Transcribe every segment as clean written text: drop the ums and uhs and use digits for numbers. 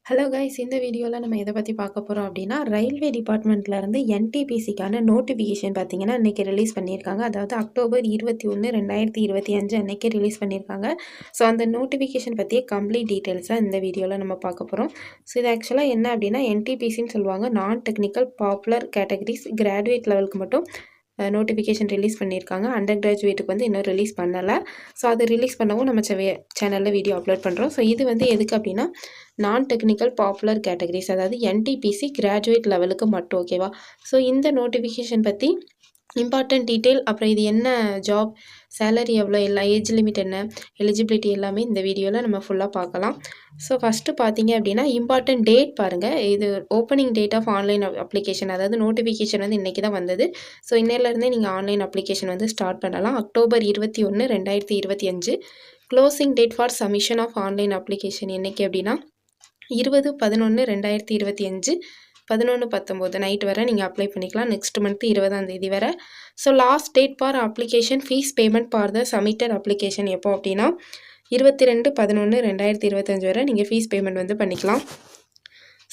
Hello guys, இந்த வீடியோவில் நம்ம எதை பற்றி பார்க்க போகிறோம் அப்படின்னா, ரயில்வே டிபார்ட்மெண்ட்லேருந்து என்டிபிசிக்கான நோட்டிஃபிகேஷன் பார்த்தீங்கன்னா இன்றைக்கி ரிலீஸ் பண்ணியிருக்காங்க. அதாவது அக்டோபர் 21, 2025 அன்றைக்கி ரிலீஸ் பண்ணியிருக்காங்க. ஸோ அந்த நோட்டிஃபிகேஷன் பற்றிய கம்ப்ளீட் டீட்டெயில்ஸாக இந்த வீடியோவில் நம்ம பார்க்க போகிறோம். ஸோ இது ஆக்சுவலாக என்ன அப்படின்னா, என்டிபிசின்னு சொல்லுவாங்க, நான் டெக்னிக்கல் பாப்புலர் கேட்டகரிஸ் கிராஜுவேட் லெவலுக்கு மட்டும் நோட்டிஃபிகேஷன் ரிலீஸ் பண்ணியிருக்காங்க. அண்டர் கிராஜுவேட்டுக்கு வந்து இன்னும் ரிலீஸ் பண்ணலை. ஸோ அது ரிலீஸ் பண்ணவும் நம்ம சேனலில் வீடியோ அப்லோட் பண்ணுறோம். ஸோ இது வந்து எதுக்கு அப்படின்னா, நான் டெக்னிக்கல் பாப்புலர் கேட்டகரிஸ், அதாவது என்டிபிசி கிராஜுவேட் லெவலுக்கு மட்டும். ஓகேவா? ஸோ இந்த நோட்டிஃபிகேஷன் பற்றி இம்பார்ட்டன்ட் டீட்டெயில், அப்புறம் இது என்ன ஜாப், சேலரி எவ்வளோ, எல்லாம் ஏஜ் லிமிட் என்ன, எலிஜிபிலிட்டி எல்லாமே இந்த வீடியோவில் நம்ம ஃபுல்லாக பார்க்கலாம். ஸோ ஃபஸ்ட்டு பார்த்தீங்க அப்படின்னா இம்பார்ட்டன்ட் டேட் பாருங்கள். இது opening date of online application, அதாவது நோட்டிஃபிகேஷன் வந்து இன்றைக்கி தான் வந்தது. ஸோ இன்னையிலேருந்தே நீங்கள் ஆன்லைன் அப்ளிகேஷன் வந்து ஸ்டார்ட் பண்ணலாம். October 21, 2025. Closing date for submission of online application என்றைக்கு அப்படின்னா 20/11/2025 11:19 நைட் வரை நீங்கள் அப்ளை பண்ணிக்கலாம். நெக்ஸ்ட் மந்த் 20ஆம் வரை. So last date for application fees payment for the submitted application எப்போ அப்படின்னா 22/11/2025 வரை நீங்கள் ஃபீஸ் பேமெண்ட் வந்து பண்ணிக்கலாம்.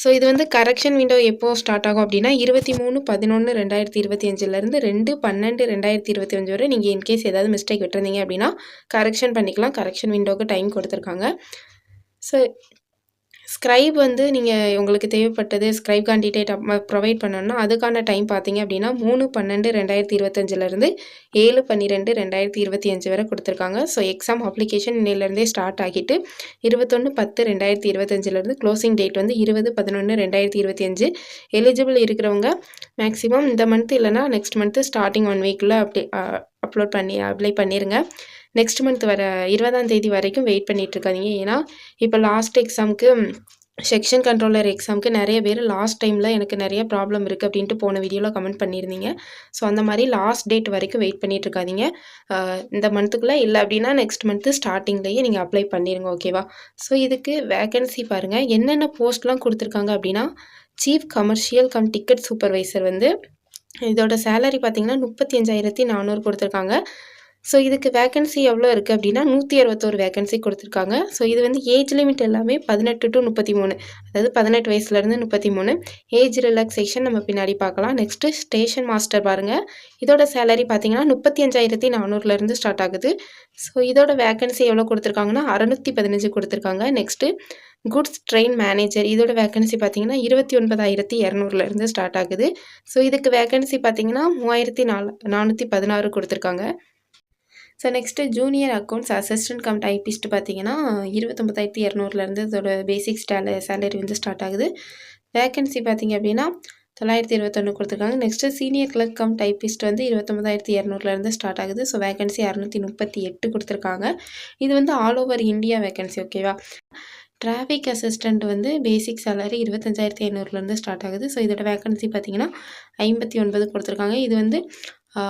ஸோ இது வந்து கரெக்ஷன் விண்டோ எப்போது ஸ்டார்ட் ஆகும் அப்படின்னா 23/11/2025 2/12/2025 வரை நீங்கள் இன்கேஸ் ஏதாவது மிஸ்டேக் விட்டுருந்தீங்க அப்படின்னா கரெக்ஷன் பண்ணிக்கலாம். கரெக்ஷன் விண்டோவுக்கு டைம் கொடுத்துருக்காங்க. ஸோ ஸ்க்ரைப் வந்து நீங்கள் உங்களுக்கு தேவைப்பட்டது ஸ்க்ரைப் கேண்டிடேட் ப்ரொவைட் பண்ணணும்னா அதுக்கான டைம் பார்த்தீங்க அப்படின்னா 3/12/2025 7/12/2025 வரை கொடுத்துருக்காங்க. ஸோ எக்ஸாம் அப்ளிகேஷன் இன்னிலேருந்தே ஸ்டார்ட் ஆகிட்டு 21/10/2025 க்ளோசிங் டேட் வந்து 20/11/2025. எலிஜிபிள் இருக்கிறவங்க மேக்ஸிமம் இந்த மந்த் இல்லைனா நெக்ஸ்ட் மந்த்து ஸ்டார்டிங் 1 வீக்கில் அப்ளை பண்ணிடுங்க. நெக்ஸ்ட் மந்த் வர 20ஆம் தேதி வரைக்கும் வெயிட் பண்ணிகிட்ருக்காதீங்க. ஏன்னா இப்போ லாஸ்ட் எக்ஸாமுக்கு செக்ஷன் கண்ட்ரோலர் எக்ஸாமுக்கு நிறைய பேர் லாஸ்ட் டைமில் எனக்கு நிறைய ப்ராப்ளம் இருக்குது அப்படின்ட்டு போன வீடியோவில் கமெண்ட் பண்ணியிருந்தீங்க. ஸோ அந்த மாதிரி லாஸ்ட் டேட் வரைக்கும் வெயிட் பண்ணிகிட்ருக்காதீங்க. இந்த மந்த்துக்குள்ளே இல்லை அப்படின்னா நெக்ஸ்ட் மந்த்து ஸ்டார்டிங்லேயே நீங்கள் அப்ளை பண்ணிடுங்க. ஓகேவா? ஸோ இதுக்கு வேகன்சி பாருங்கள். என்னென்ன போஸ்ட்லாம் கொடுத்துருக்காங்க அப்படின்னா, சீஃப் கமர்ஷியல் டிக்கெட் சூப்பர்வைசர் வந்து இதோட சேலரி பார்த்தீங்கன்னா 35,400 கொடுத்துருக்காங்க. ஸோ இதுக்கு வேகன்சி எவ்வளோ இருக்குது அப்படின்னா 161 வேகன்சி கொடுத்துருக்காங்க. ஸோ இது வந்து ஏஜ் லிமிட் எல்லாமே 18 to 33, அதாவது 18 வயசுலேருந்து 33. ஏஜ் ரிலாக்ஸேஷன் நம்ம பின்னாடி பார்க்கலாம். நெக்ஸ்ட்டு ஸ்டேஷன் மாஸ்டர் பாருங்கள். இதோட சேலரி பார்த்தீங்கன்னா 35,400 ஸ்டார்ட் ஆகுது. ஸோ இதோட வேகன்சி எவ்வளோ கொடுத்துருக்காங்கன்னா 615 கொடுத்துருக்காங்க. நெக்ஸ்ட்டு குட்ஸ் ட்ரெயின் மேனேஜர், இதோட வேகன்சி பார்த்தீங்கன்னா 29,200 ஸ்டார்ட் ஆகுது. ஸோ இதுக்கு வேகன்சி பார்த்தீங்கன்னா 3,416 கொடுத்துருக்காங்க. So next junior accounts assistant typist பார்த்தீங்கன்னா 29,200 இதோட பேசிக் சேலரி வந்து ஸ்டார்ட் ஆகுது. வேகன்சி பார்த்தீங்க அப்படின்னா 921 கொடுத்துருக்காங்க. நெக்ஸ்ட்டு சீனியர் கிளர்க் டைப்பிஸ்ட் வந்து 29,200 ஸ்டார்ட் ஆகுது. ஸோ வேகன்சி 638 கொடுத்துருக்காங்க. இது வந்து ஆல் ஓவர் இந்தியா வேகன்சி. ஓகேவா? டிராஃபிக் அசிஸ்டண்ட் வந்து பேசிக் சேலரி 25,500 ஸ்டார்ட் ஆகுது. ஸோ இதோட வேகன்சி பார்த்தீங்கன்னா 59 கொடுத்துருக்காங்க. இது வந்து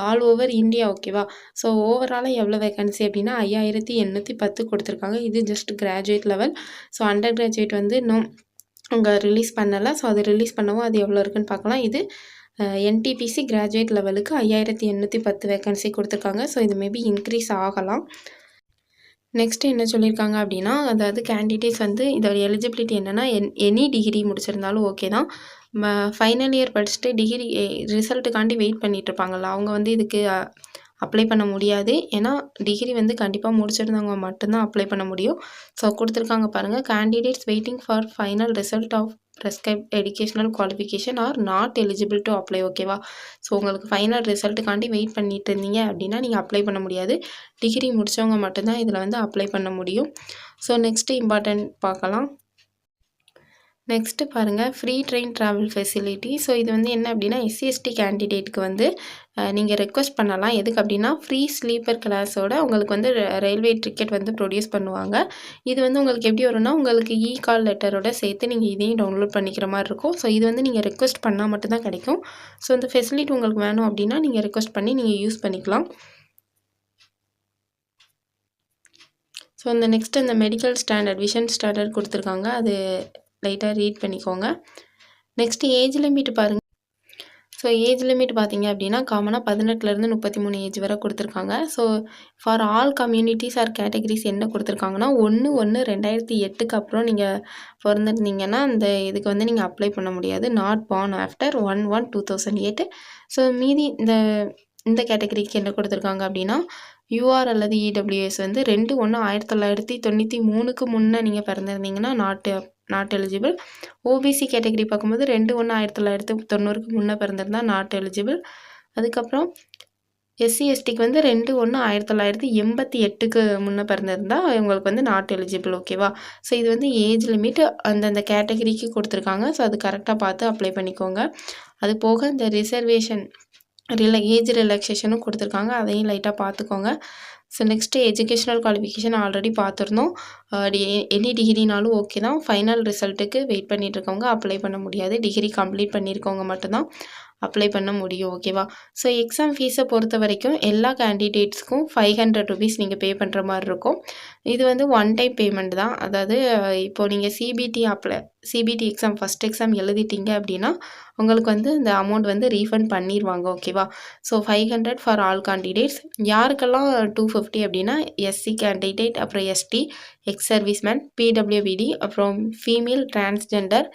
ஆல் ஓவர் இந்தியா. ஓகேவா? ஸோ ஓவராலாக எவ்வளோ வேகன்சி அப்படின்னா 5,810 கொடுத்துருக்காங்க. இது just graduate level. So under graduate வந்து இன்னும் அங்கே ரிலீஸ் பண்ணலை. ஸோ அது ரிலீஸ் பண்ணவும் அது எவ்வளோ இருக்குன்னு பார்க்கலாம். இது என்டிபிசி கிராஜுவேட் லெவலுக்கு 5,810 வேகன்சி கொடுத்துருக்காங்க. ஸோ இது மேபி இன்க்ரீஸ் ஆகலாம். நெக்ஸ்ட்டு என்ன சொல்லியிருக்காங்க அப்படின்னா, அதாவது கேண்டிடேட்ஸ் வந்து இதோட எலிஜிபிலிட்டி என்னென்னா எனி டிகிரி முடிச்சிருந்தாலும் ஓகே தான். ஃபைனல் இயர் படிச்சுட்டு டிகிரி ரிசல்ட்டுக்காண்டி வெயிட் பண்ணிகிட்ருப்பாங்கள்ல, அவங்க வந்து இதுக்கு அப்ளை பண்ண முடியாது. ஏன்னா டிகிரி வந்து கண்டிப்பாக முடிச்சிருந்தவங்க மட்டும்தான் அப்ளை பண்ண முடியும். ஸோ கொடுத்துருக்காங்க பாருங்கள். Candidates waiting for final result of prescribe educational qualification are not eligible to apply. ஓகேவா? ஸோ உங்களுக்கு ஃபைனல் ரிசல்ட்டுக்காண்டி வெயிட் பண்ணிட்டு இருந்தீங்க அப்படின்னா நீங்கள் அப்ளை பண்ண முடியாது. டிகிரி முடித்தவங்க மட்டும்தான் இதில் வந்து அப்ளை பண்ண முடியும். ஸோ நெக்ஸ்ட்டு இம்பார்ட்டன்ட் பார்க்கலாம். நெக்ஸ்ட்டு பாருங்கள், free train travel facility. So இது வந்து என்ன அப்படின்னா எஸ்சி/எஸ்டி கேண்டிடேட்டுக்கு வந்து நீங்கள் ரெக்வஸ்ட் பண்ணலாம். எதுக்கு அப்படின்னா ஃப்ரீ ஸ்லீப்பர் கிளாஸோட உங்களுக்கு வந்து ரயில்வே டிக்கெட் வந்து ப்ரொடியூஸ் பண்ணுவாங்க. இது வந்து உங்களுக்கு எப்படி வரும்னா உங்களுக்கு கால் லெட்டரோட சேர்த்து நீங்கள் இதையும் டவுன்லோட் பண்ணிக்கிற மாதிரி இருக்கும். ஸோ இது வந்து நீங்கள் ரெக்வஸ்ட் பண்ணால் மட்டும்தான் கிடைக்கும். ஸோ இந்த ஃபெசிலிட்டி உங்களுக்கு வேணும் அப்படின்னா நீங்கள் ரெக்வஸ்ட் பண்ணி நீங்கள் யூஸ் பண்ணிக்கலாம். ஸோ இந்த நெக்ஸ்ட் இந்த மெடிக்கல் ஸ்டாண்டர்ட் விஷன் ஸ்டாண்டர்ட் கொடுத்துருக்காங்க. அது லைட்டாக ரீட் பண்ணிக்கோங்க. நெக்ஸ்ட்டு ஏஜ் லிமிட் பாருங்கள். ஸோ ஏஜ் லிமிட் பார்த்தீங்க அப்படின்னா காமனாக 18லேருந்து 33 ஏஜ் வரை கொடுத்துருக்காங்க. So for all communities or categories என்ன கொடுத்துருக்காங்கன்னா 1/1/2008க்கு அப்புறம் நீங்கள் பிறந்திருந்தீங்கன்னா அந்த இதுக்கு வந்து நீங்கள் அப்ளை பண்ண முடியாது. Not born after 1/1/2008. ஸோ மீதி இந்த கேட்டகரிக்கு என்ன கொடுத்துருக்காங்க அப்படின்னா யூஆர் அல்லது இடபிள்யூஎஸ் வந்து 2/1/1993க்கு முன்னே நீங்கள் பிறந்திருந்தீங்கன்னா நாட் எலிஜிபிள். ஓபிசி கேட்டகரி பார்க்கும்போது 2/1/1990க்கு முன்னே பிறந்திருந்தா நாட் எலிஜிபிள். அதுக்கப்புறம் எஸ்சி எஸ்டிக்கு வந்து 2/1/1988க்கு முன்னே பிறந்திருந்தா இவங்களுக்கு வந்து நாட் எலிஜிபிள். ஓகேவா? ஸோ இது வந்து ஏஜ் லிமிட் அந்தந்த கேட்டகரிக்கு கொடுத்துருக்காங்க. ஸோ அது கரெக்டாக பார்த்து அப்ளை பண்ணிக்கோங்க. அது போக இந்த ரிசர்வேஷன் ஏஜ் ரிலாக்ஸேஷனும் கொடுத்துருக்காங்க. அதையும் லைட்டாக பார்த்துக்கோங்க. So next educational qualification already பார்த்துருந்தோம். எனி டிகிரினாலும் ஓகே தான். ஃபைனல் ரிசல்ட்டுக்கு வெயிட் பண்ணிகிட்ருக்கவங்க அப்ளை பண்ண முடியாது. டிகிரி கம்ப்ளீட் பண்ணியிருக்கவங்க மட்டும்தான் அப்ளை பண்ண முடியும். ஓகேவா? ஸோ எக்ஸாம் ஃபீஸை பொறுத்த வரைக்கும் எல்லா கேண்டிடேட்ஸ்க்கும் 500 ருபீஸ் நீங்கள் பே பண்ணுற மாதிரி இருக்கும். இது வந்து ஒன் டைம் பேமெண்ட் தான். அதாவது இப்போது நீங்கள் சிபிடி எக்ஸாம் ஃபஸ்ட் எக்ஸாம் எழுதிட்டீங்க அப்படின்னா உங்களுக்கு வந்து இந்த அமௌண்ட் வந்து ரீஃபண்ட் பண்ணிடுவாங்க. ஓகேவா? So 500 for all candidates. யாருக்கெல்லாம் 250 அப்படின்னா எஸ்சி கேண்டிடேட், அப்புறம் எஸ்டி, எக்ஸ் சர்வீஸ்மேன், பிடபிள்யூபிடி, அப்புறம் ஃபீமேல் டிரான்ஸ்ஜெண்டர்,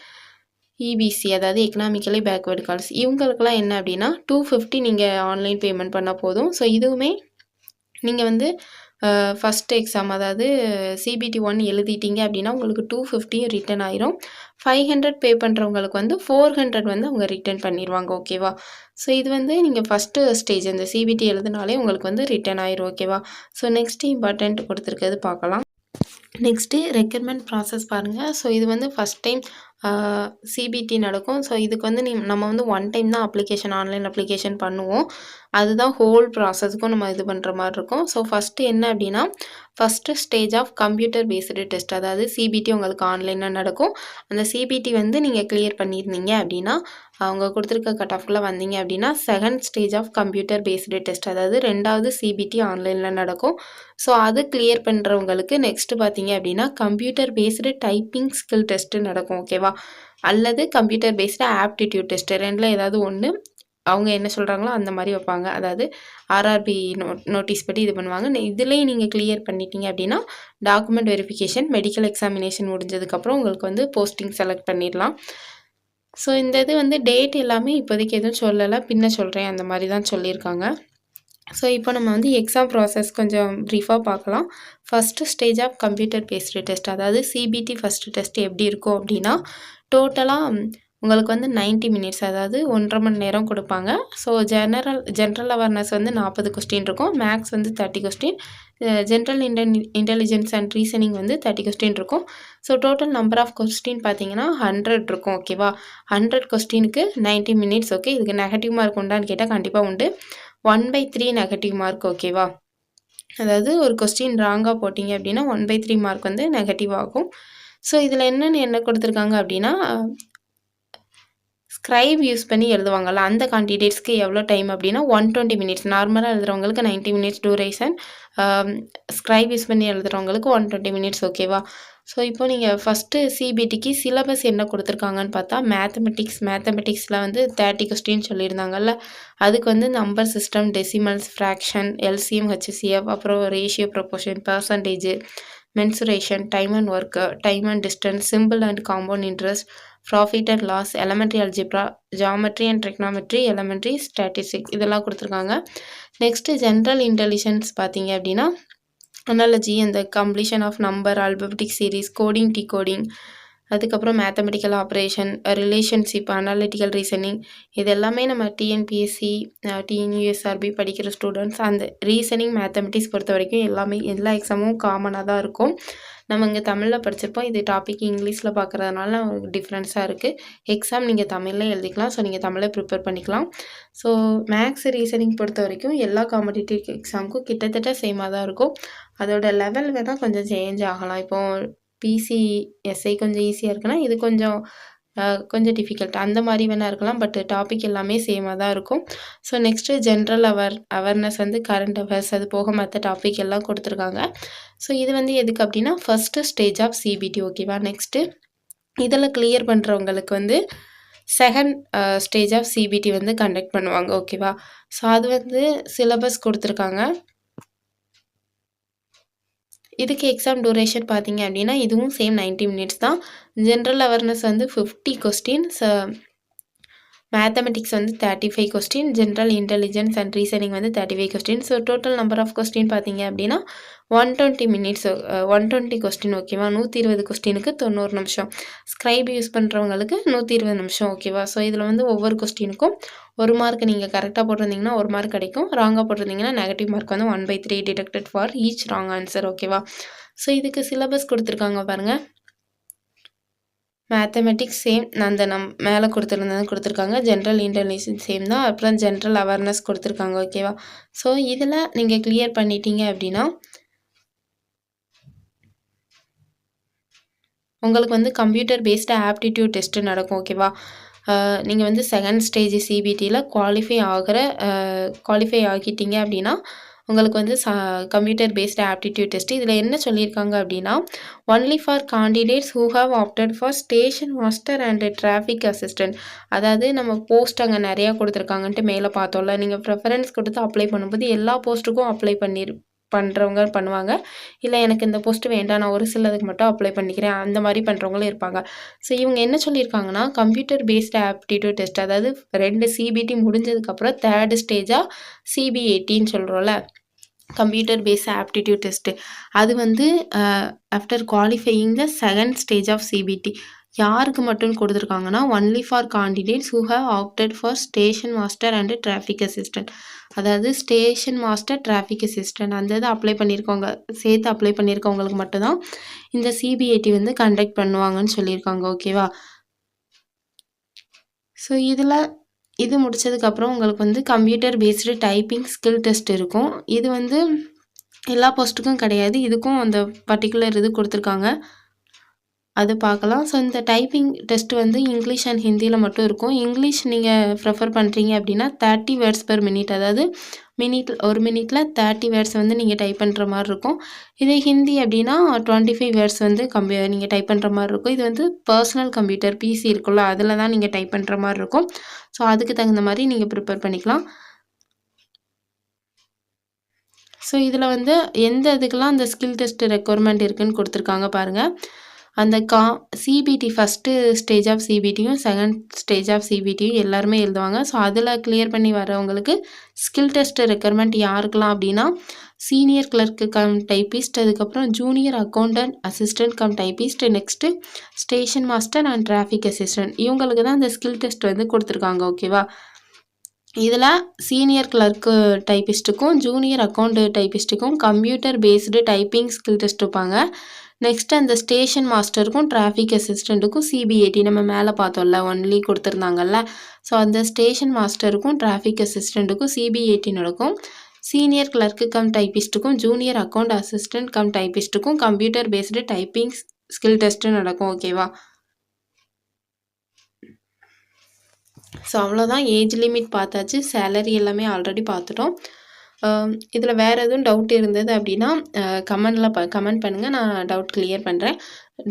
இபிசி அதாவது எக்கனாமிக்கலி பேக்வேர்டு கால்ஸ் இவங்களுக்கெல்லாம் என்ன அப்படின்னா 250 நீங்கள் ஆன்லைன் பேமெண்ட் பண்ணால் போதும். ஸோ இதுவுமே நீங்கள் வந்து ஃபஸ்ட் எக்ஸாம் அதாவது சிபிடி 1 எழுதிட்டீங்க அப்படின்னா உங்களுக்கு 250 ரிட்டன் ஆயிரும். 500 பே பண்ணுறவங்களுக்கு வந்து 400 வந்து அவங்க ரிட்டன் பண்ணிடுவாங்க. ஓகேவா? ஸோ இது வந்து நீங்கள் ஃபஸ்ட்டு ஸ்டேஜ் இந்த சிபிடி எழுதுனாலே உங்களுக்கு வந்து ரிட்டன் ஆயிரும். ஓகேவா? ஸோ நெக்ஸ்ட்டு இம்பார்ட்டண்ட் கொடுத்துருக்கிறது பார்க்கலாம். நெக்ஸ்ட்டு ரெக்ரூட்மெண்ட் ப்ராசஸ் பாருங்கள். ஸோ இது வந்து ஃபஸ்ட் டைம் சிபிடி நடக்கும். ஸோ இதுக்கு வந்து நம்ம வந்து ஒன் டைம் தான் ஆன்லைன் அப்ளிகேஷன் பண்ணுவோம். அதுதான் ஹோல் ப்ராசஸுக்கும் நம்ம இது பண்ணுற மாதிரி இருக்கும். ஸோ ஃபஸ்ட்டு என்ன அப்படின்னா first stage of computer based test, அதாவது சிபிடி உங்களுக்கு ஆன்லைனில் நடக்கும். அந்த சிபிடி வந்து நீங்கள் கிளியர் பண்ணியிருந்தீங்க அப்படின்னா அவங்க கொடுத்துருக்க கட் ஆஃப்குள்ளே வந்தீங்க அப்படின்னா second stage of computer based test, அதாவது 2வது சிபிடி ஆன்லைனில் நடக்கும். ஸோ அது கிளியர் பண்ணுறவங்களுக்கு நெக்ஸ்ட்டு பார்த்தீங்க அப்படின்னா computer based typing skill test நடக்கும். ஓகேவா? அல்லது கம்ப்யூட்டர் பேஸ்டு ஆப்டிடியூட் டெஸ்ட்டு, ரெண்டில் ஏதாவது ஒன்று அவங்க என்ன சொல்கிறாங்களோ அந்த மாதிரி வைப்பாங்க. அதாவது ஆர்ஆர்பி நோட்டீஸ் படி இது பண்ணுவாங்க. இதுலேயும் நீங்கள் கிளியர் பண்ணிட்டீங்க அப்படின்னா டாக்குமெண்ட் வெரிஃபிகேஷன், மெடிக்கல் எக்ஸாமினேஷன் முடிஞ்சதுக்கப்புறம் உங்களுக்கு வந்து போஸ்டிங் செலக்ட் பண்ணிடலாம். ஸோ இந்த இது வந்து டேட் எல்லாமே இப்போதைக்கு எதுவும் சொல்லலை, பின்ன சொல்கிறேன் அந்த மாதிரி தான் சொல்லியிருக்காங்க. ஸோ இப்போ நம்ம வந்து எக்ஸாம் ப்ராசஸ் கொஞ்சம் ப்ரீஃபாக பார்க்கலாம். First stage of computer based test, அதாவது சிபிடி ஃபஸ்ட்டு டெஸ்ட் எப்படி இருக்கும் அப்படின்னா டோட்டலாக உங்களுக்கு வந்து 90 மினிட்ஸ், அதாவது 1.5 மணி நேரம் கொடுப்பாங்க. ஸோ ஜென்ரல் அவேர்னஸ் வந்து 40 கொஸ்டின் இருக்கும். மேக்ஸ் வந்து 30 question, general intelligence and reasoning வந்து 30 கொஸ்டின் இருக்கும். So total number of question பார்த்தீங்கன்னா 100 இருக்கும். ஓகேவா? 100 கொஸ்டினுக்கு 90 மினிட்ஸ். ஓகே, இதுக்கு நெகட்டிவ் மார்க் உண்டான்னு கேட்டால் கண்டிப்பாக உண்டு. 1/3 நெகட்டிவ் மார்க். ஓகேவா? அதாவது ஒரு கொஸ்டின் ராங்காக போட்டிங்க அப்படின்னா 1/3 மார்க் வந்து நெகட்டிவ் ஆகும். ஸோ இதில் என்ன கொடுத்துருக்காங்க அப்படின்னா ஸ்க்ரைப் யூஸ் பண்ணி எழுதுவாங்கள்ல அந்த கேண்டிடேட்ஸ்க்கு எவ்வளோ டைம் அப்படின்னா 120 மினிட்ஸ். நார்மலாக எழுதுகிறவங்களுக்கு 90 மினிட்ஸ் டூரேஷன், ஸ்க்ரைப் யூஸ் பண்ணி எழுதுகிறவங்களுக்கு 120 மினிட்ஸ். ஓகேவா? ஸோ இப்போ நீங்கள் ஃபஸ்ட்டு சிபிடிக்கு சிலபஸ் என்ன கொடுத்துருக்காங்கன்னு பார்த்தா மேத்தமெட்டிக்ஸில் வந்து 30 கொஸ்டின் சொல்லியிருந்தாங்கல்ல, அதுக்கு வந்து number system, decimals, fraction, LCM, HCF, அப்புறம் ratio, proportion, percentage, mensuration, time and work, time and distance, simple and compound interest, profit and loss, elementary algebra, geometry and trigonometry, elementary statistics இதெல்லாம் கொடுத்துருக்காங்க. Next general intelligence பார்த்தீங்க அப்படின்னா analogy, அந்த completion of number, alphabetic series, coding, decoding, அதுக்கப்புறம் mathematical operation, relationship, analytical reasoning, இது எல்லாமே நம்ம TNPSC, TNUSRB படிக்கிற ஸ்டூடெண்ட்ஸ் அந்த ரீசனிங், மேத்தமெட்டிக்ஸ் பொறுத்த வரைக்கும் எல்லா எக்ஸாமும் காமனாக தான் இருக்கும். நம்ம இங்கே தமிழில் படிச்சிருப்போம். இது டாபிக் இங்கிலீஷில் பார்க்குறதுனால டிஃப்ரென்ஸாக இருக்குது. எக்ஸாம் நீங்கள் தமிழில் எழுதிக்கலாம். ஸோ நீங்கள் தமிழை ப்ரிப்பேர் பண்ணிக்கலாம். ஸோ மேக்ஸ், ரீசனிங் பொறுத்த வரைக்கும் எல்லா காம்படிட்டிவ் எக்ஸாமுக்கும் கிட்டத்தட்ட சேமாக தான் இருக்கும். அதோட லெவல் வேணால் கொஞ்சம் சேஞ்ச் ஆகலாம். இப்போது பிசிஎஸ்ஐ கொஞ்சம் ஈஸியாக இருக்குன்னா இது கொஞ்சம் டிஃபிகல்ட் அந்த மாதிரி வேணால் இருக்கலாம். பட் டாபிக் எல்லாமே சேமாக தான் இருக்கும். ஸோ நெக்ஸ்ட்டு ஜென்ரல் அவேர்னஸ் வந்து கரண்ட் அஃபேர்ஸ், அது போக மற்ற டாபிக் எல்லாம் கொடுத்துருக்காங்க. ஸோ இது வந்து எதுக்கு அப்படின்னா ஃபஸ்ட்டு ஸ்டேஜ் ஆஃப் சிபிடி. ஓகேவா? நெக்ஸ்ட்டு இதில் கிளியர் பண்ணுறவங்களுக்கு வந்து செகண்ட் ஸ்டேஜ் ஆஃப் சிபிடி வந்து கண்டக்ட் பண்ணுவாங்க. ஓகேவா? ஸோ அது வந்து சிலபஸ் கொடுத்துருக்காங்க. இதுக்கு எக்ஸாம் டூரேஷன் பார்த்தீங்க அப்படின்னா, இதுவும் சேம் 90 மினிட்ஸ் தான். ஜென்ரல் அவேர்னஸ் வந்து 50 கொஸ்டின்ஸ், மேத்தமெட்டிக்ஸ் வந்து 35 question, general intelligence and reasoning வந்து 35 question. So total number of question பார்த்தீங்க அப்படின்னா 120 மினிட்ஸ், 120 கொஸ்டின். ஓகேவா? 120 கொஸ்டினுக்கு 90 நிமிஷம். ஸ்க்ரைப் யூஸ் பண்ணுறவங்களுக்கு 120 நிமிஷம். ஓகேவா? ஸோ இதில் வந்து ஒவ்வொரு கொஸ்டினுக்கும் 1 மார்க் நீங்கள் கரெக்டாக போட்டிருந்தீங்கன்னா 1 மார்க் கிடைக்கும். ராங்காக போட்டிருந்தீங்கன்னா நெகட்டிவ் மார்க் வந்து 1/3 deducted for each wrong answer. ஓகேவா? ஸோ இதுக்கு சிலபஸ் கொடுத்துருக்காங்க பாருங்கள். மேத்தமெட்டிக்ஸ் சேம் அந்த மேலே கொடுத்துருக்காங்க. ஜென்ரல் இன்டெலிஜென்ஸ் சேம் தான். அப்புறம் ஜென்ரல் அவேர்னஸ் கொடுத்துருக்காங்க. ஓகேவா? ஸோ இதில் நீங்கள் கிளியர் பண்ணிட்டீங்க அப்படின்னா உங்களுக்கு வந்து கம்ப்யூட்டர் பேஸ்டு ஆப்டிடியூட் டெஸ்ட்டு நடக்கும். ஓகேவா? நீங்கள் வந்து செகண்ட் ஸ்டேஜ் சிபிடியில் குவாலிஃபை ஆகிட்டீங்க அப்படின்னா உங்களுக்கு வந்து கம்ப்யூட்டர் பேஸ்டு ஆப்டிடியூட் டெஸ்ட். இதில் என்ன சொல்லியிருக்காங்க அப்படின்னா, only for candidates who have opted for station master and traffic assistant. அதாவது நம்ம போஸ்ட் அங்கே நிறையா கொடுத்துருக்காங்கன்ட்டு மேலே பார்த்தோம்ல, நீங்கள் ப்ரெஃபரன்ஸ் கொடுத்து அப்ளை பண்ணும்போது எல்லா போஸ்ட்டுக்கும் அப்ளை பண்ணுறவங்க பண்ணுவாங்க. இல்லை எனக்கு இந்த போஸ்ட் வேண்டாம், நான் ஒரு சிலதுக்கு மட்டும் அப்ளை பண்ணிக்கிறேன், அந்த மாதிரி பண்ணுறவங்களும் இருப்பாங்க. ஸோ இவங்க என்ன சொல்லியிருக்காங்கன்னா, கம்ப்யூட்டர் பேஸ்டு ஆப்டிடியூட் டெஸ்ட், அதாவது 2 சிபிடி முடிஞ்சதுக்கப்புறம் 3rd ஸ்டேஜாக சிபிஏடின்னு சொல்கிறோம்ல, கம்ப்யூட்டர் பேஸ்ட் ஆப்டிடியூட் டெஸ்ட்டு, அது வந்து after qualifying the second stage of CBT யாருக்கு மட்டும் கொடுத்துருக்காங்கன்னா, only for candidates who have opted for station master and traffic assistant. அதாவது ஸ்டேஷன் மாஸ்டர், டிராஃபிக் அசிஸ்டன்ட் அந்த இதை அப்ளை பண்ணியிருக்கவங்க, சேர்த்து அப்ளை பண்ணியிருக்கவங்களுக்கு மட்டும்தான் இந்த சிபிஏடி வந்து கண்டக்ட் பண்ணுவாங்கன்னு சொல்லியிருக்காங்க. ஓகேவா? ஸோ இது முடிச்சதுக்கப்புறம் உங்களுக்கு வந்து computer based typing skill test இருக்கும். இது வந்து எல்லா போஸ்ட்டுக்கும் கிடையாது. இதுக்கும் அந்த பர்டிகுலர் இது கொடுத்துருக்காங்க, அது பார்க்கலாம். ஸோ இந்த டைப்பிங் டெஸ்ட் வந்து இங்கிலீஷ் அண்ட் ஹிந்தியில் மட்டும் இருக்கும். இங்கிலீஷ் நீங்கள் ப்ரிஃபர் பண்ணுறீங்க அப்படின்னா 30 வேர்ட்ஸ் பெர் மினிட், அதாவது ஒரு மினிட்டில் 30 வேர்ட்ஸ் வந்து நீங்கள் டைப் பண்ணுற மாதிரி இருக்கும். இதே ஹிந்தி அப்படின்னா 25 வேர்ட்ஸ் வந்து நீங்கள் டைப் பண்ணுற மாதிரி இருக்கும். இது வந்து பர்சனல் கம்ப்யூட்டர் பிசி இருக்குல்ல, அதில் தான் நீங்கள் டைப் பண்ணுற மாதிரி இருக்கும். ஸோ அதுக்கு தகுந்த மாதிரி நீங்கள் ப்ரிப்பேர் பண்ணிக்கலாம். ஸோ இதில் வந்து எந்த இதுக்கெல்லாம் அந்த ஸ்கில் டெஸ்ட் ரெக்குவயர்மெண்ட் இருக்குதுன்னு கொடுத்துருக்காங்க பாருங்கள். அந்த சிபிடி ஃபஸ்ட்டு ஸ்டேஜ் ஆஃப் சிபிடியும் செகண்ட் ஸ்டேஜ் ஆஃப் சிபிடியும் எல்லாருமே எழுதுவாங்க. ஸோ அதில் கிளியர் பண்ணி வரவங்களுக்கு ஸ்கில் டெஸ்ட் ரெக்குவயர்மெண்ட் யாருக்கெல்லாம் அப்படின்னா, சீனியர் கிளர்க்கு கம் டைப்பிஸ்ட், அதுக்கப்புறம் junior accountant assistant cum typist, next station master and traffic assistant, இவங்களுக்கு தான் அந்த ஸ்கில் டெஸ்ட் வந்து கொடுத்துருக்காங்க. ஓகேவா? இதில் சீனியர் கிளர்க்கு டைப்பிஸ்ட்டுக்கும் ஜூனியர் அக்கௌண்ட் டைப்பிஸ்ட்டுக்கும் computer based typing skill test வைப்பாங்க. நெக்ஸ்ட் அந்த ஸ்டேஷன் மாஸ்டருக்கும் டிராஃபிக் அசிஸ்டண்ட்டுக்கும் சிபிஏடி நம்ம மேலே பார்த்தோம்ல, ஒன்லி கொடுத்துருந்தாங்கல்ல, ஸோ அந்த ஸ்டேஷன் மாஸ்டருக்கும் டிராஃபிக் அசிஸ்டண்ட்டுக்கும் சிபிஏடி நடக்கும். சீனியர் கிளர்க்கு கம் டைப்பிஸ்ட்டுக்கும் junior account assistant cum டைப்பிஸ்ட்டுக்கும் computer based typing skill test நடக்கும். ஓகேவா? ஸோ அவ்வளோதான். ஏஜ் லிமிட் பார்த்தாச்சு, சேலரி எல்லாமே ஆல்ரெடி பார்த்துட்டோம். இதில் வேறு எதுவும் டவுட் இருந்தது அப்படின்னா கமெண்ட் பண்ணுங்கள், நான் டவுட் கிளியர் பண்ணுறேன்.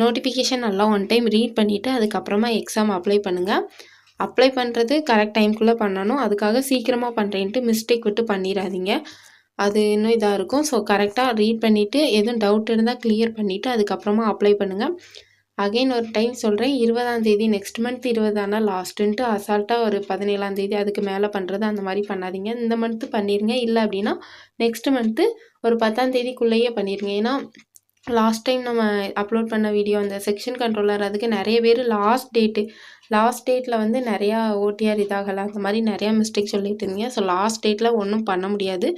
நோட்டிஃபிகேஷன் நல்லா ஒன் டைம் ரீட் பண்ணிவிட்டு அதுக்கப்புறமா எக்ஸாம் அப்ளை பண்ணுங்கள். அப்ளை பண்ணுறது கரெக்ட் டைம்குள்ளே பண்ணணும். அதுக்காக சீக்கிரமாக பண்ணுறேன்ட்டு மிஸ்டேக் விட்டு பண்ணிடாதீங்க, அது இன்னும் இதாக இருக்கும். ஸோ கரெக்டாக ரீட் பண்ணிவிட்டு எதுவும் டவுட் இருந்தால் கிளியர் பண்ணிவிட்டு அதுக்கப்புறமா அப்ளை பண்ணுங்கள். அகைன் ஒரு டைம் சொல்கிறேன், 20ஆம் தேதி நெக்ஸ்ட் மந்த் 20 ஆனால் லாஸ்ட்டுன்ட்டு அசால்ட்டாக ஒரு 17ஆம் தேதி அதுக்கு மேலே பண்ணுறது அந்த மாதிரி பண்ணாதீங்க. இந்த மந்த்து பண்ணிடுங்க. இல்லை அப்படின்னா நெக்ஸ்ட் மந்த்து ஒரு 10ஆம் தேதிக்குள்ளேயே பண்ணிடுங்க. ஏன்னா லாஸ்ட் டைம் நம்ம அப்லோட் பண்ண வீடியோ அந்த செக்ஷன் கண்ட்ரோலர் அதுக்கு நிறைய பேர் லாஸ்ட் டேட்டில் வந்து நிறையா ஓடிஆர் இதாகலை, அந்த மாதிரி நிறையா மிஸ்டேக் சொல்லிட்டு இருந்தீங்க. ஸோ லாஸ்ட் டேட்டில் ஒன்றும் பண்ண முடியாது,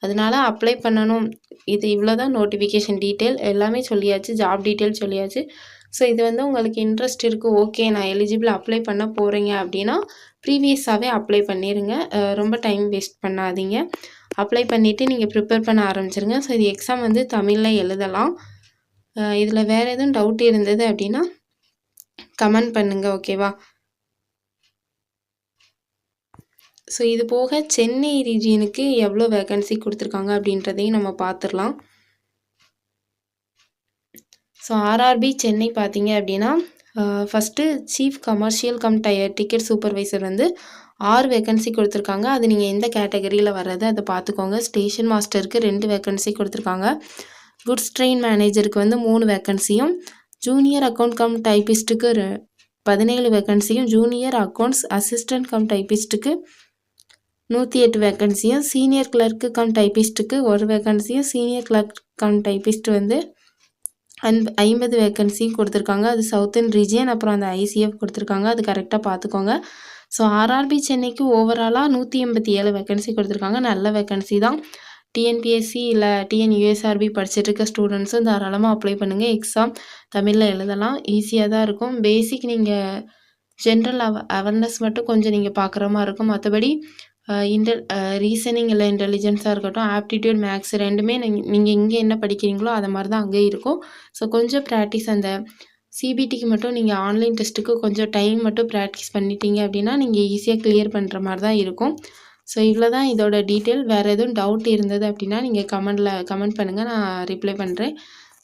அதனால அப்ளை பண்ணணும். இது இவ்வளோ தான் நோட்டிஃபிகேஷன் டீட்டெயில் எல்லாமே சொல்லியாச்சு, ஜாப் டீட்டெயில் சொல்லியாச்சு. ஸோ இது வந்து உங்களுக்கு இன்ட்ரெஸ்ட் இருக்குது, ஓகே நான் எலிஜிபிள் அப்ளை பண்ண போகிறீங்க அப்படின்னா ப்ரீவியஸாகவே அப்ளை பண்ணிடுங்க. ரொம்ப டைம் வேஸ்ட் பண்ணாதீங்க. அப்ளை பண்ணிவிட்டு நீங்கள் ப்ரிப்பேர் பண்ண ஆரம்பிச்சிருங்க. ஸோ இது எக்ஸாம் வந்து தமிழில் எழுதலாம். இதில் வேறு எதுவும் டவுட் இருந்தது அப்படின்னா கமெண்ட் பண்ணுங்கள். ஓகேவா? ஸோ இது போக சென்னை ரீஜியனுக்கு எவ்வளோ வேகன்சி கொடுத்துருக்காங்க அப்படின்றதையும் நம்ம பார்த்துடலாம். ஸோ ஆர்ஆர்பி சென்னை பார்த்தீங்க அப்படின்னா first chief commercial come ticket supervisor வந்து 6 வேக்கன்சி கொடுத்துருக்காங்க. அது நீங்கள் எந்த கேட்டகரியில் வர்றது அதை பார்த்துக்கோங்க. ஸ்டேஷன் மாஸ்டருக்கு 2 வேக்கன்சி கொடுத்துருக்காங்க. குட்ஸ் ட்ரெயின் மேனேஜருக்கு வந்து 3 வேக்கன்சியும், ஜூனியர் அக்கௌண்ட் கம் டைப்பிஸ்ட்டுக்கு 17 வேக்கன்சியும், ஜூனியர் அக்கௌண்ட்ஸ் அசிஸ்டன்ட் கம் டைப்பிஸ்ட்டுக்கு 108 வேக்கன்சியும், சீனியர் கிளர்க்கு கம் டைப்பிஸ்ட்டுக்கு 1 வேக்கன்சியும், சீனியர் கிளர்க் கம் டைப்பிஸ்ட் வந்து 50 வேக்கன்சி கொடுத்துருக்காங்க. அது சவுத்தர்ன் ரீஜியன். அப்புறம் அந்த ஐசிஎஃப் கொடுத்துருக்காங்க. அது கரெக்டாக பார்த்துக்கோங்க. ஸோ ஆர்ஆர்பி சென்னைக்கு ஓவராலாக 187 வேக்கன்சி கொடுத்துருக்காங்க. நல்ல வேக்கன்சி தான். டிஎன்பிஎஸ்சி இல்லை டிஎன்யூஎஸ்ஆர்பி படிச்சுட்டு இருக்க ஸ்டூடெண்ட்ஸும் தாராளமாக அப்ளை பண்ணுங்கள். எக்ஸாம் தமிழில் எழுதலாம். ஈஸியாக தான் இருக்கும். பேசிக் நீங்கள் ஜென்ரல் அவேர்னஸ் மட்டும் கொஞ்சம் நீங்கள் பார்க்குற மாதிரி இருக்கும். மற்றபடி ரீசனிங் இல்லை இன்டெலிஜென்ஸாக இருக்கட்டும், ஆப்டிடியூட், மேக்ஸ் ரெண்டுமே நீங்கள் இங்கே என்ன படிக்கிறீங்களோ அதை மாதிரி தான் அங்கேயும் இருக்கும். ஸோ கொஞ்சம் ப்ராக்டிஸ் அந்த சிபிடிக்கு மட்டும் நீங்கள் ஆன்லைன் டெஸ்ட்டுக்கு கொஞ்சம் டைம் மட்டும் ப்ராக்டிஸ் பண்ணிட்டீங்க அப்படின்னா நீங்கள் ஈஸியாக கிளியர் பண்ணுற மாதிரி தான் இருக்கும். ஸோ இவ்வளோ தான் இதோட டீட்டெயில். வேறு எதுவும் டவுட் இருந்தது அப்படின்னா நீங்கள் கமெண்ட் பண்ணுங்கள், நான் ரிப்ளை பண்ணுறேன்.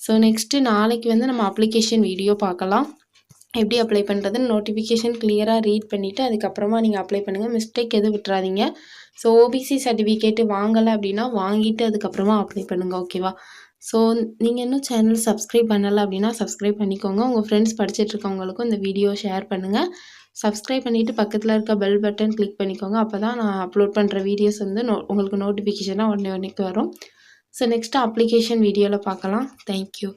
ஸோ நெக்ஸ்ட்டு நாளைக்கு வந்து நம்ம அப்ளிகேஷன் வீடியோ பார்க்கலாம். எப்படி அப்ளை பண்ணுறதுன்னு நோட்டிஃபிகேஷன் கிளியராக ரீட் பண்ணிவிட்டு அதுக்கப்புறமா நீங்கள் அப்ளை பண்ணுங்கள். மிஸ்டேக் எதுவும் விட்டுறாதீங்க. ஸோ ஓபிசி சர்டிஃபிகேட்டு வாங்கலை அப்படின்னா வாங்கிட்டு அதுக்கப்புறமா அப்ளை பண்ணுங்கள். ஓகேவா? ஸோ நீங்கள் இன்னும் சேனல் சப்ஸ்கிரைப் பண்ணலை அப்படின்னா சப்ஸ்கிரைப் பண்ணிக்கோங்க. உங்கள் ஃப்ரெண்ட்ஸ் படிச்சுட்ருக்கவங்களுக்கும் இந்த வீடியோ ஷேர் பண்ணுங்கள். சப்ஸ்கிரைப் பண்ணிவிட்டு பக்கத்தில் இருக்க பெல் பட்டன் கிளிக் பண்ணிக்கோங்க. அப்போ தான் நான் அப்லோட் பண்ணுற வீடியோஸ் வந்து உங்களுக்கு நோட்டிஃபிகேஷனாக உடனே வரும். ஸோ நெக்ஸ்ட்டு அப்ளிகேஷன் வீடியோவில் பார்க்கலாம். தேங்க்யூ.